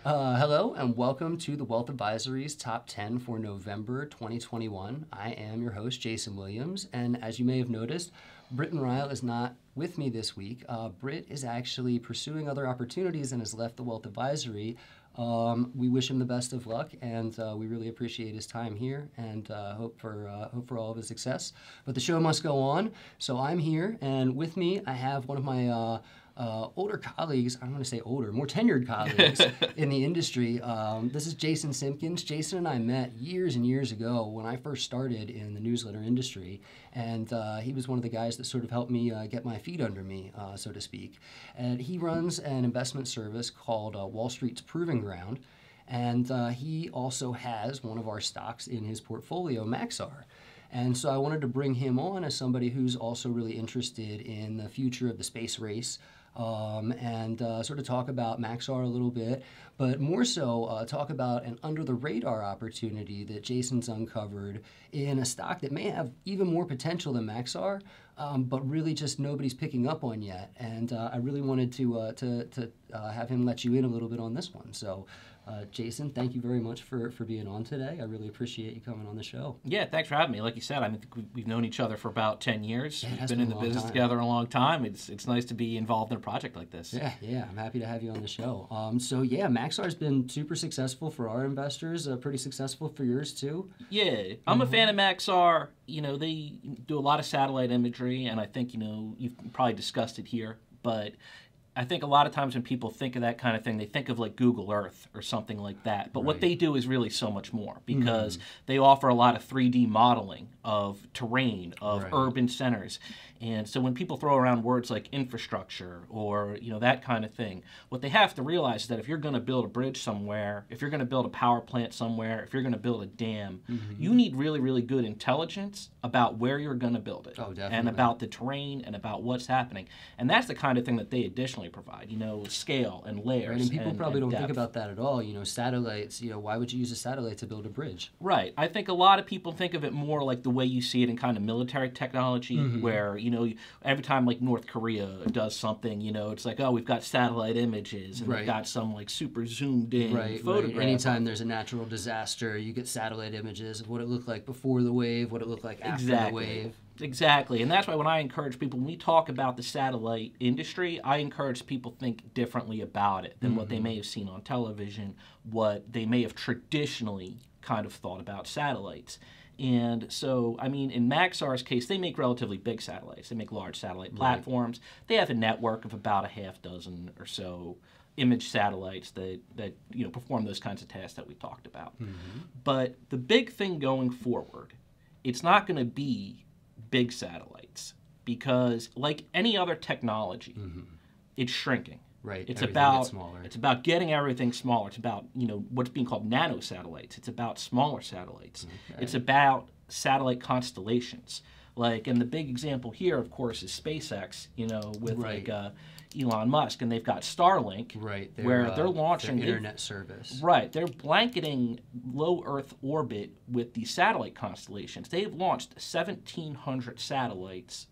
Hello and welcome to the Wealth Advisory's Top 10 for November 2021. I am your host, Jason Williams, and as you may have noticed, Britt and Ryle is not with me this week. Britt is actually pursuing other opportunities and has left the Wealth Advisory. We wish him the best of luck, and we really appreciate his time here and hope for all of his success. But the show must go on, so I'm here, and with me I have one of my older colleagues. I'm going to say older, more tenured colleagues in the industry. This is Jason Simpkins. Jason and I met years and years ago when I first started in the newsletter industry, and he was one of the guys that sort of helped me get my feet under me, so to speak. And he runs an investment service called Wall Street's Proving Ground, and he also has one of our stocks in his portfolio, Maxar. And so I wanted to bring him on as somebody who's also really interested in the future of the space race, and sort of talk about Maxar a little bit, but more so talk about an under-the-radar opportunity that Jason's uncovered in a stock that may have even more potential than Maxar, but really just nobody's picking up on yet. And I really wanted to have him let you in a little bit on this one. So. Jason, thank you very much for being on today. I really appreciate you coming on the show. Yeah, thanks for having me. Like you said, I mean, we've known each other for about 10 years. Yeah, we've been in the business together a long time. It's nice to be involved in a project like this. Yeah, I'm happy to have you on the show. So yeah, Maxar's been super successful for our investors, pretty successful for yours too. Yeah, I'm a fan of Maxar. You know, they do a lot of satellite imagery, and I think, you know, you've probably discussed it here, but I think a lot of times when people think of that kind of thing, they think of like Google Earth or something like that. But what they do is really so much more, because they offer a lot of 3D modeling of terrain, of urban centers. And so when people throw around words like infrastructure or, you know, that kind of thing, what they have to realize is that if you're going to build a bridge somewhere, if you're going to build a power plant somewhere, if you're going to build a dam, you need really, really good intelligence about where you're going to build it. Oh, definitely. And about the terrain and about what's happening. And that's the kind of thing that they additionally provide, you know, scale and layers. Right, and people probably don't depth. think about that at all. You know, satellites, you know, why would you use a satellite to build a bridge? Right. I think a lot of people think of it more like the way you see it in kind of military technology, where, you know, every time like North Korea does something, you know, it's like, oh, we've got satellite images and we've got some like super zoomed in photograph. Right. Anytime there's a natural disaster, you get satellite images of what it looked like before the wave, what it looked like after the wave. Exactly, and that's why when I encourage people, when we talk about the satellite industry, I encourage people to think differently about it than what they may have seen on television, what they may have traditionally kind of thought about satellites. And so, I mean, in Maxar's case, they make relatively big satellites. They make large satellite platforms. They have a network of about a half dozen or so image satellites that you know, perform those kinds of tasks that we talked about. But the big thing going forward, it's not going to be big satellites, because like any other technology, it's shrinking. Right. It's about getting everything smaller. It's about, you know, what's being called nano satellites. It's about smaller satellites. It's about satellite constellations. Like, and the big example here, of course, is SpaceX, you know, with like Elon Musk, and they've got Starlink, where they're launching their internet service. Right, they're blanketing low Earth orbit with the satellite constellations. They've launched 1,700 satellites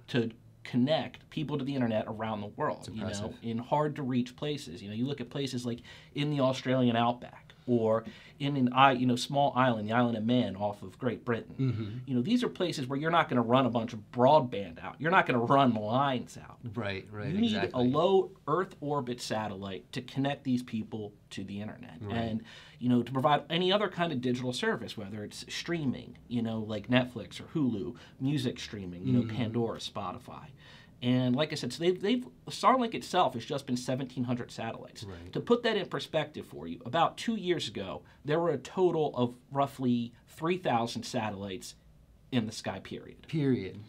to connect people to the internet around the world. You know, in hard to reach places. You know, you look at places like in the Australian outback, or in an small island, the island of Man off of Great Britain. You know, these are places where you're not going to run a bunch of broadband out. You're not going to run lines out. Right. You need a low Earth orbit satellite to connect these people to the internet, and you know, to provide any other kind of digital service, whether it's streaming, you know, like Netflix or Hulu, music streaming, you know, Pandora, Spotify. And like I said, so Starlink itself has just been 1,700 satellites. To put that in perspective for you, about 2 years ago, there were a total of roughly 3,000 satellites in the sky, period.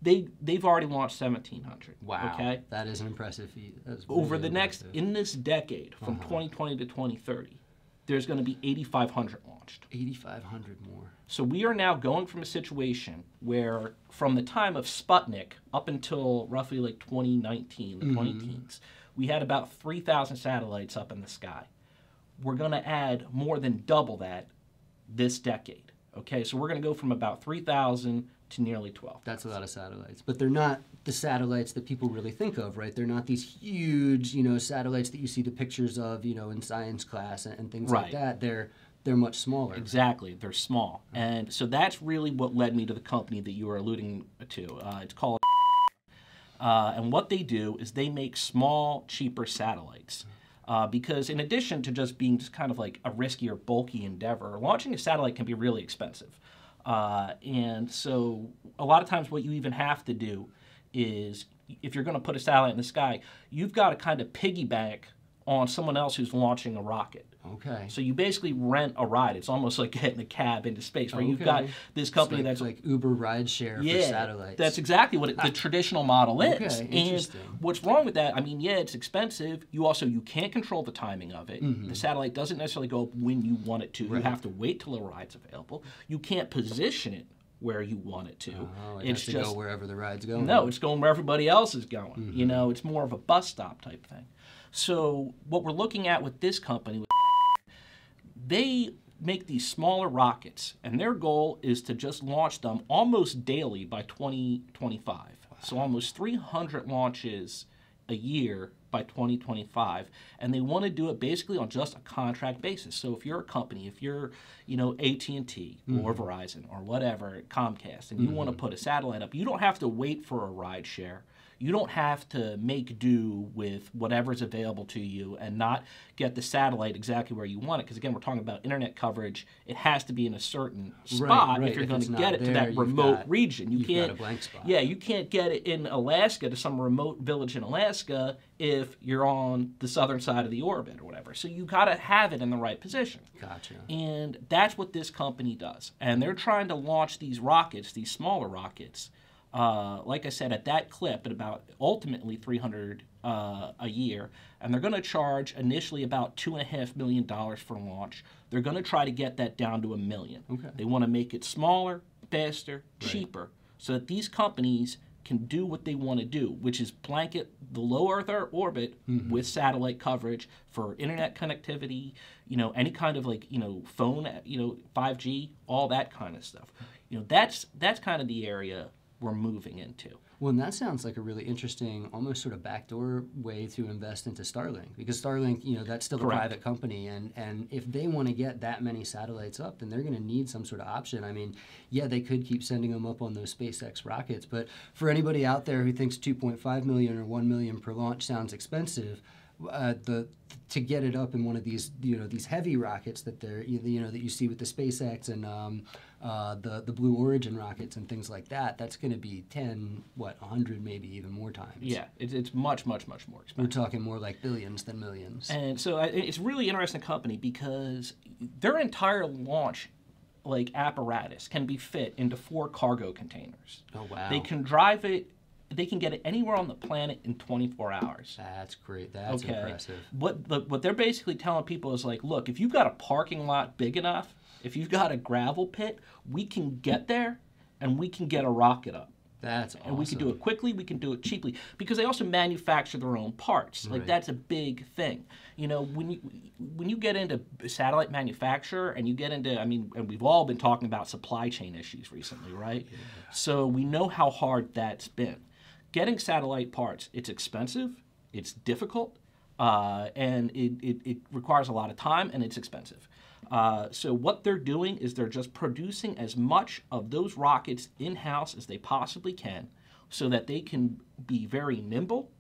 They've already launched 1,700. Wow. Okay? That is an impressive feat. Over the next, in this decade, from 2020 to 2030, there's going to be 8,500 launched. 8,500 more. So we are now going from a situation where, from the time of Sputnik up until roughly like 2019, the 20-teens, we had about 3,000 satellites up in the sky. We're going to add more than double that this decade. Okay, so we're going to go from about 3,000 to nearly 12,000. That's a lot of satellites, but they're not the satellites that people really think of, right? They're not these huge, satellites that you see the pictures of, in science class and things like that. They're much smaller. Exactly, they're small, and so that's really what led me to the company that you were alluding to. It's called. And what they do is they make small, cheaper satellites. Because in addition to just being just kind of like a riskier, bulky endeavor, launching a satellite can be really expensive. And so a lot of times what you even have to do is, if you're going to put a satellite in the sky, you've got to kind of piggyback on someone else who's launching a rocket. Okay. So you basically rent a ride. It's almost like getting a cab into space, where you've got this company that's like Uber rideshare for satellites. That's exactly what the traditional model is. Okay, interesting. And what's wrong with that? I mean, yeah, it's expensive. You can't control the timing of it. The satellite doesn't necessarily go up when you want it to. You have to wait till a ride's available. You can't position it where you want it to. It has to go wherever the ride's going. No, it's going where everybody else is going. It's more of a bus stop type thing. So what we're looking at with this company, they make these smaller rockets, and their goal is to just launch them almost daily by 2025. So almost 300 launches a year by 2025, and they want to do it basically on just a contract basis. So if you're a company, if you're, AT&T or Verizon or whatever, Comcast, and you want to put a satellite up, you don't have to wait for a ride share. You don't have to make do with whatever's available to you and not get the satellite exactly where you want it. Because, again, we're talking about internet coverage. It has to be in a certain spot if you're going to get it to that remote region. You can't, got a blank spot. Yeah, you can't get it in Alaska to some remote village in Alaska if you're on the southern side of the orbit or whatever. So you got to have it in the right position. Gotcha. And that's what this company does. And they're trying to launch these rockets, these smaller rockets, like I said, at that clip, at about ultimately 300 a year, and they're going to charge initially about $2.5 million for launch. They're going to try to get that down to $1 million. Okay. They want to make it smaller, faster, cheaper, so that these companies can do what they want to do, which is blanket the low Earth orbit with satellite coverage for internet connectivity, any kind of phone, 5G, all that kind of stuff. That's kind of the area we're moving into. Well, and that sounds like a really interesting, almost sort of backdoor way to invest into Starlink, because Starlink, that's still a private company, and if they want to get that many satellites up, then they're going to need some sort of option. I mean, yeah, they could keep sending them up on those SpaceX rockets, but for anybody out there who thinks 2.5 million or 1 million per launch sounds expensive, to get it up in one of these these heavy rockets that that you see with the SpaceX and the Blue Origin rockets and things like that, that's going to be 100 maybe even more times. Yeah, it's much more expensive. We're talking more like billions than millions. And so it's really interesting company, because their entire launch apparatus can be fit into 4 cargo containers. Oh wow! They can drive it. They can get it anywhere on the planet in 24 hours. That's great. That's impressive. What they're basically telling people is look, if you've got a parking lot big enough, if you've got a gravel pit, we can get there and we can get a rocket up. That's awesome. And we can do it quickly, we can do it cheaply, because they also manufacture their own parts. That's a big thing. When you get into satellite manufacture and you get into, and we've all been talking about supply chain issues recently, right? Yeah. So we know how hard that's been. Getting satellite parts, it's expensive, it's difficult, and it requires a lot of time, and it's expensive. So what they're doing is they're just producing as much of those rockets in-house as they possibly can, so that they can be very nimble,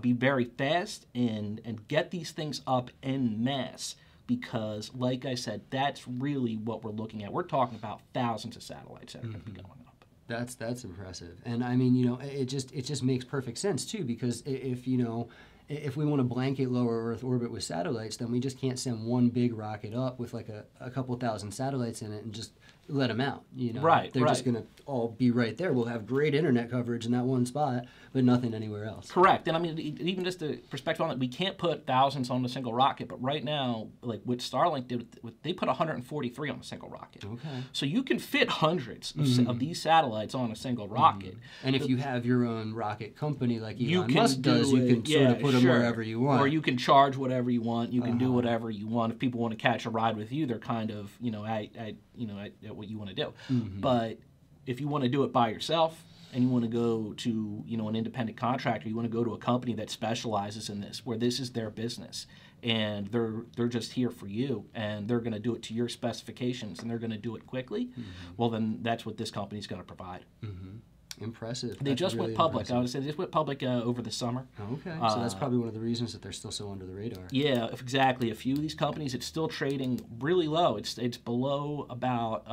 be very fast, and get these things up en masse. Because, like I said, that's really what we're looking at. We're talking about thousands of satellites that are going to be going up. That's impressive, and it just makes perfect sense too, because if we want to blanket lower Earth orbit with satellites, then we just can't send one big rocket up with a couple thousand satellites in it and just let them out. They're just going to all be right there. We'll have great internet coverage in that one spot, but nothing anywhere else. Correct. And even just the perspective on it, we can't put thousands on a single rocket, but right now, like what Starlink did, they put 143 on a single rocket. Okay. So you can fit hundreds of these satellites on a single rocket. And if you have your own rocket company like Elon Musk does, you can sort of put them wherever you want. Or you can charge whatever you want. You can do whatever you want. If people want to catch a ride with you, they're kind of, at what you want to do. But if you want to do it by yourself and you want to go to, an independent contractor, you want to go to a company that specializes in this, where this is their business, and they're just here for you, and they're going to do it to your specifications, and they're going to do it quickly, well, then that's what this company's going to provide. Impressive. They just went public. I would say they just went public over the summer. Okay, so that's probably one of the reasons that they're still so under the radar. Yeah, exactly. A few of these companies, it's still trading really low. It's below about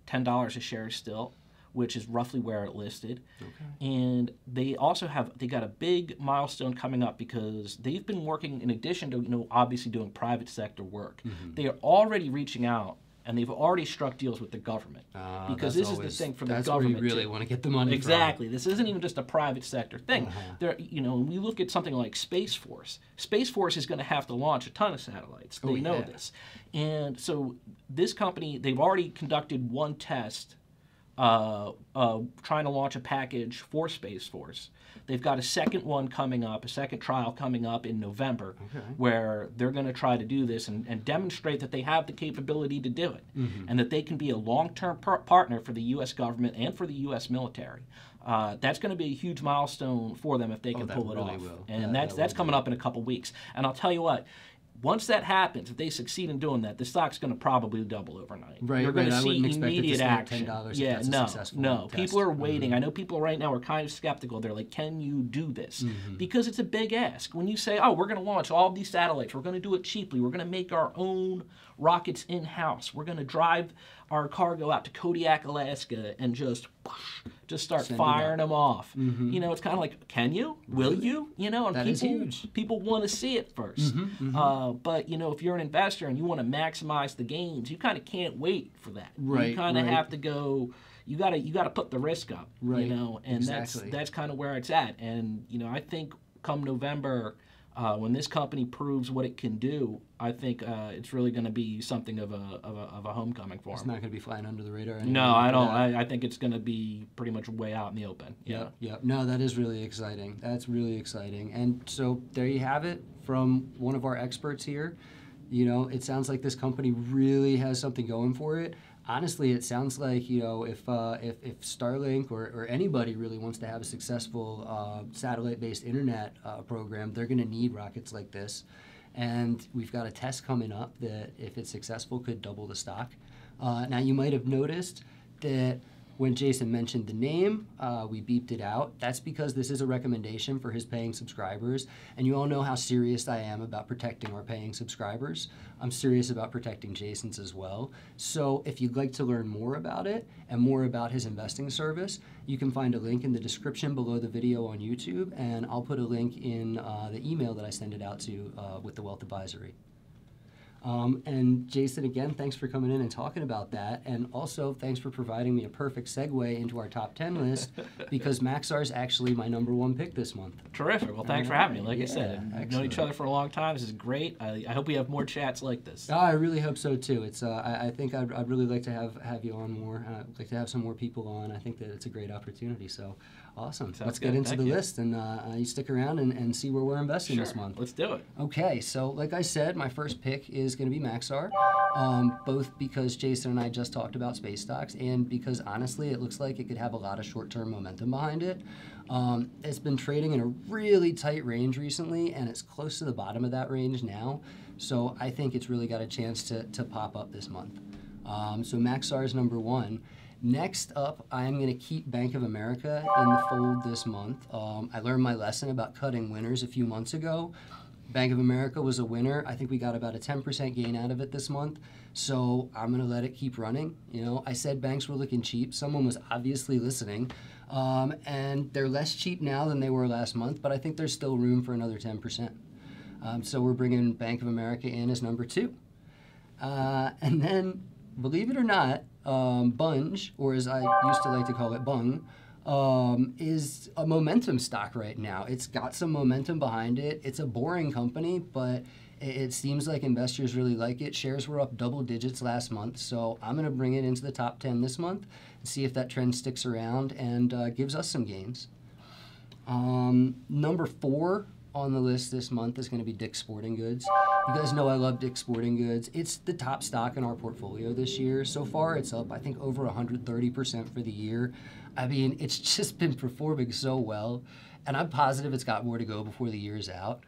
$10 a share still, which is roughly where it listed. Okay. And they also got a big milestone coming up, because they've been working, in addition to obviously doing private sector work. They are already reaching out, and they've already struck deals with the government, because this is the thing for the government. That's where you really want to get the money from. Exactly. This isn't even just a private sector thing. When we look at something like Space Force, Space Force is going to have to launch a ton of satellites. They know this. And so this company, they've already conducted one test trying to launch a package for Space Force. They've got a second one coming up, a second trial coming up in November, where they're going to try to do this and demonstrate that they have the capability to do it, and that they can be a long-term partner for the U.S. government and for the U.S. military. That's going to be a huge milestone for them if they can pull it off. And that's coming up in a couple weeks. And I'll tell you what, once that happens, if they succeed in doing that, the stock's going to probably double overnight. Right, You're going to see immediate action. Yeah, no. People are waiting. I know people right now are kind of skeptical. They're like, can you do this? Because it's a big ask. When you say, oh, we're going to launch all these satellites, we're going to do it cheaply, we're going to make our own rockets in-house, we're going to drive our cargo out to Kodiak, Alaska, and just start firing them off. It's kind of like, can you? Will you? And that is huge. People want to see it first. But if you're an investor and you want to maximize the gains, you kind of can't wait for that. You kind of have to go. You got to put the risk up. And exactly. that's kind of where it's at. And I think come November, when this company proves what it can do, I think it's really going to be something of a homecoming for them. It's not going to be flying under the radar anymore. No, I don't. I think it's going to be pretty much way out in the open. Yep. No, that is really exciting. That's really exciting. And so there you have it from one of our experts here. It sounds like this company really has something going for it. Honestly, it sounds like, if Starlink or anybody really wants to have a successful satellite-based internet program, they're going to need rockets like this. And we've got a test coming up that, if it's successful, could double the stock. Now, you might have noticed that when Jason mentioned the name, we beeped it out. That's because this is a recommendation for his paying subscribers. And you all know how serious I am about protecting our paying subscribers. I'm serious about protecting Jason's as well. So if you'd like to learn more about it and more about his investing service, you can find a link in the description below the video on YouTube, and I'll put a link in the email that I send it out to with the Wealth Advisory. And Jason, again, thanks for coming in and talking about that. And also, thanks for providing me a perfect segue into our top 10 list, because Maxar is actually my #1 pick this month. Terrific. Well, thanks for having me. Like I said, we've known each other for a long time. This is great. I hope we have more chats like this. Oh, I really hope so, too. It's I think I'd really like to have you on more. I'd like to have some more people on. I think that it's a great opportunity. So, awesome. Let's get into the list, and you stick around and see where we're investing this month. Let's do it. Okay, so like I said, my first pick is going to be Maxar, both because Jason and I just talked about space stocks, and because honestly it looks like it could have a lot of short-term momentum behind it. It's been trading in a really tight range recently, and it's close to the bottom of that range now, so I think it's really got a chance to pop up this month. So Maxar is #1. Next up, I'm going to keep Bank of America in the fold this month. I learned my lesson about cutting winners a few months ago. Bank of America was a winner. I think we got about a 10% gain out of it this month, so I'm going to let it keep running. I said banks were looking cheap. Someone was obviously listening, and they're less cheap now than they were last month, but I think there's still room for another 10%. So we're bringing Bank of America in as #2. And then, believe it or not, Bunge, or as I used to like to call it, Bung, is a momentum stock right now. It's got some momentum behind it. It's a boring company, but it seems like investors really like it. Shares were up double digits last month, so I'm going to bring it into the top 10 this month and see if that trend sticks around and gives us some gains. #4 on the list this month is going to be Dick's Sporting Goods. You guys know I love Dick's Sporting Goods. It's the top stock in our portfolio this year. So far, it's up, I think, over 130% for the year. I mean, it's just been performing so well, and I'm positive it's got more to go before the year's out.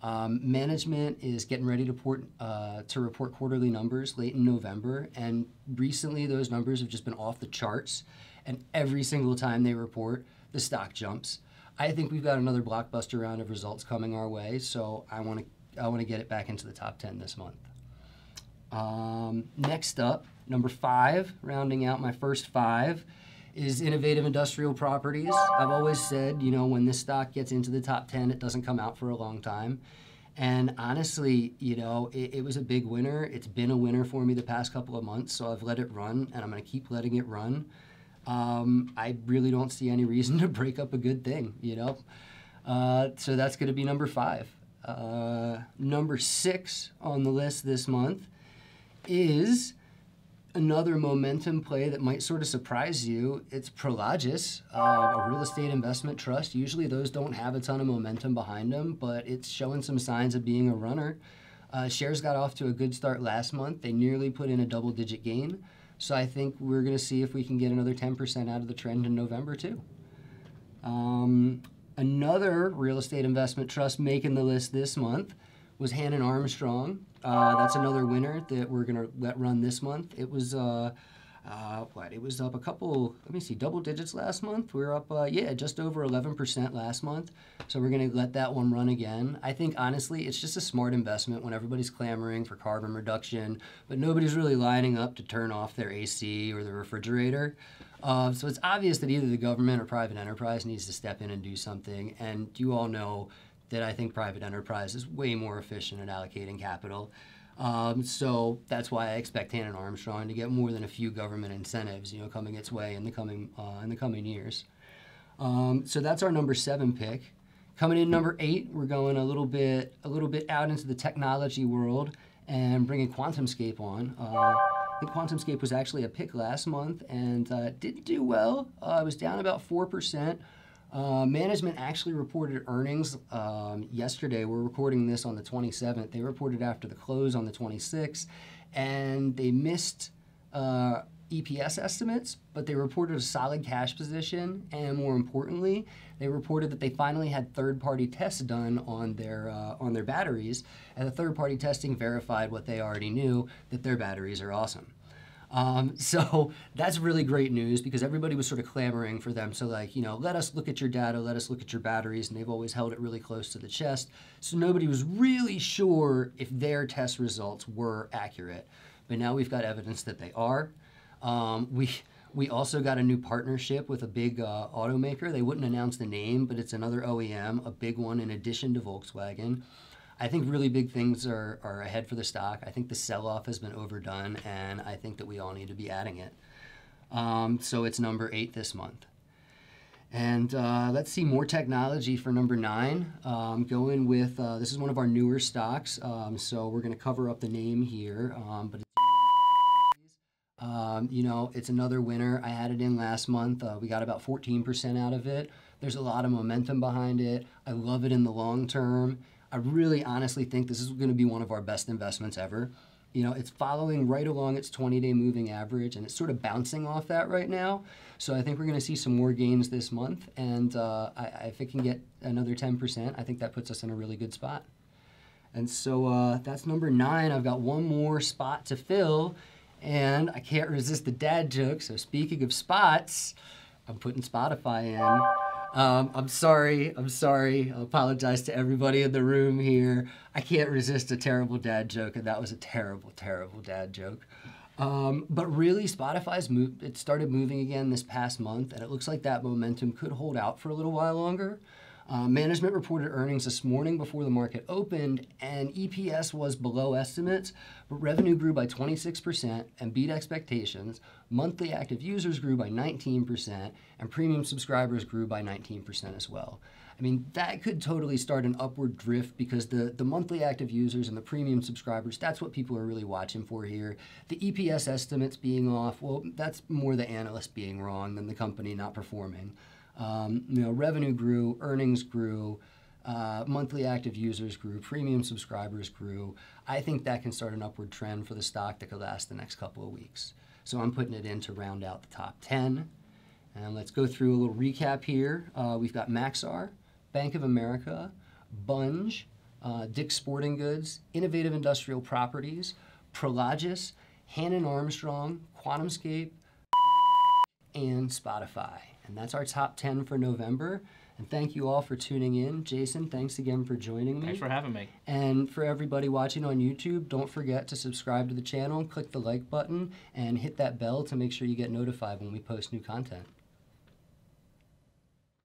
Management is getting ready to report quarterly numbers late in November, and recently those numbers have just been off the charts, and every single time they report, the stock jumps. I think we've got another blockbuster round of results coming our way, so I want to get it back into the top 10 this month. Next up, number 5, rounding out my first 5, is Innovative Industrial Properties. I've always said, you know, when this stock gets into the top 10, it doesn't come out for a long time. And honestly, you know, it was a big winner. It's been a winner for me the past couple of months, so I've let it run, and I'm going to keep letting it run. I really don't see any reason to break up a good thing, you know. So that's going to be number 5. Number 6 on the list this month is another momentum play that might sort of surprise you. It's Prologis, a real estate investment trust. Usually those don't have a ton of momentum behind them, but it's showing some signs of being a runner. Shares got off to a good start last month. They nearly put in a double-digit gain. So I think we're going to see if we can get another 10% out of the trend in November too. Another real estate investment trust making the list this month was Hannon Armstrong. That's another winner that we're going to let run this month. It was it was up a couple, let me see, double digits last month. We were up, just over 11% last month. So we're going to let that one run again. I think, honestly, it's just a smart investment when everybody's clamoring for carbon reduction, but nobody's really lining up to turn off their AC or the refrigerator. So it's obvious that either the government or private enterprise needs to step in and do something. And you all know that I think private enterprise is way more efficient at allocating capital. So that's why I expect Hannon Armstrong to get more than a few government incentives, you know, coming its way in the coming years. So that's our number 7 pick. Coming in number 8, we're going a little bit out into the technology world and bringing QuantumScape on. I think QuantumScape was actually a pick last month and didn't do well. It was down about 4%. Management actually reported earnings yesterday. We're recording this on the 27th. They reported after the close on the 26th, and they missed EPS estimates, but they reported a solid cash position, and more importantly, they reported that they finally had third-party tests done on their batteries, and the third-party testing verified what they already knew, that their batteries are awesome. So that's really great news because everybody was sort of clamoring for them. So like, you know, let us look at your data, let us look at your batteries, and they've always held it really close to the chest. So nobody was really sure if their test results were accurate. But now we've got evidence that they are. We also got a new partnership with a big automaker. They wouldn't announce the name, but it's another OEM, a big one in addition to Volkswagen. I think really big things are ahead for the stock. I think the sell-off has been overdone, and I think that we all need to be adding it. So it's number 8 this month. And let's see, more technology for number 9. Going with, this is one of our newer stocks, so we're going to cover up the name here, but it's you know, it's another winner. I had it in last month. We got about 14% out of it. There's a lot of momentum behind it. I love it in the long term. I really honestly think this is going to be one of our best investments ever. You know, it's following right along its 20-day moving average, and it's sort of bouncing off that right now. So I think we're going to see some more gains this month, and if it can get another 10%, I think that puts us in a really good spot. And so that's number 9. I've got one more spot to fill, and I can't resist the dad joke. So speaking of spots, I'm putting Spotify in. I'm sorry. I apologize to everybody in the room here. I can't resist a terrible dad joke, and that was a terrible, terrible dad joke. But really, it started moving again this past month, and it looks like that momentum could hold out for a little while longer. Management reported earnings this morning before the market opened, and EPS was below estimates, but revenue grew by 26% and beat expectations. Monthly active users grew by 19%, and premium subscribers grew by 19% as well. I mean, that could totally start an upward drift because the monthly active users and the premium subscribers, that's what people are really watching for here. The EPS estimates being off, well, that's more the analyst being wrong than the company not performing. You know, revenue grew, earnings grew, monthly active users grew, premium subscribers grew. I think that can start an upward trend for the stock that could last the next couple of weeks. So I'm putting it in to round out the top 10. And let's go through a little recap here. We've got Maxar, Bank of America, Bunge, Dick's Sporting Goods, Innovative Industrial Properties, Prologis, Hannon Armstrong, QuantumScape, and Spotify. And that's our top 10 for November. And thank you all for tuning in. Jason, thanks again for joining me. Thanks for having me. And for everybody watching on YouTube, don't forget to subscribe to the channel, click the like button, and hit that bell to make sure you get notified when we post new content.